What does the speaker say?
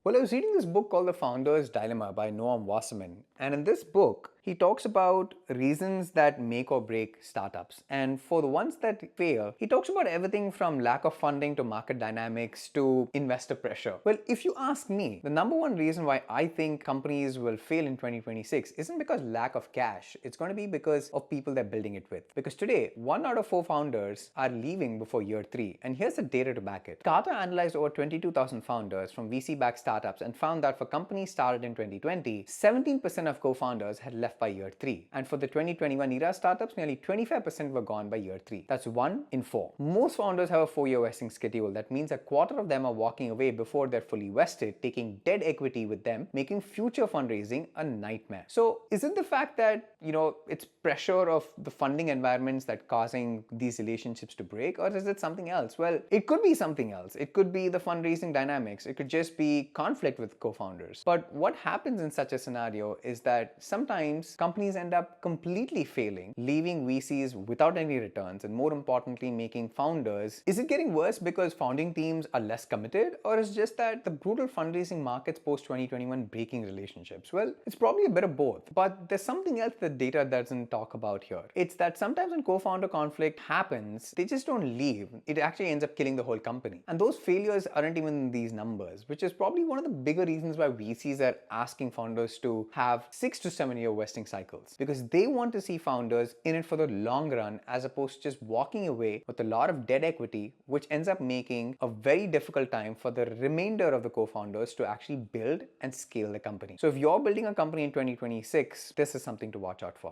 Well, I was reading this book called The Founder's Dilemma by Noam Wasserman, and in this book, he talks about reasons that make or break startups. And for the ones that fail, he talks about everything from lack of funding to market dynamics to investor pressure. Well, if you ask me, the number one reason why I think companies will fail in 2026 isn't because lack of cash. It's going to be because of people they're building it with. Because today, 1 out of 4 founders are leaving before year 3. And here's the data to back it. Tata analyzed over 22,000 founders from VC-backed startups and found that for companies started in 2020, 17% of co-founders had left by year 3. And for the 2021 era startups, nearly 25% were gone by year 3. That's 1 in 4. Most founders have a 4-year vesting schedule. That means a quarter of them are walking away before they're fully vested, taking dead equity with them, making future fundraising a nightmare. So is it the fact that, it's pressure of the funding environments that causing these relationships to break, or is it something else? Well, it could be something else. It could be the fundraising dynamics. It could just be conflict with co-founders. But what happens in such a scenario is that sometimes companies end up completely failing, leaving VCs without any returns, and more importantly, making founders. Is it getting worse because founding teams are less committed, or is it just that the brutal fundraising markets post 2021 breaking relationships? Well, it's probably a bit of both, but there's something else that data doesn't talk about here. It's that sometimes when co-founder conflict happens, they just don't leave. It actually ends up killing the whole company. And those failures aren't even in these numbers, which is probably one of the bigger reasons why VCs are asking founders to have 6 to 7 year vesting cycles, because they want to see founders in it for the long run as opposed to just walking away with a lot of dead equity, which ends up making a very difficult time for the remainder of the co-founders to actually build and scale the company. So if you're building a company in 2026, this is something to watch out for.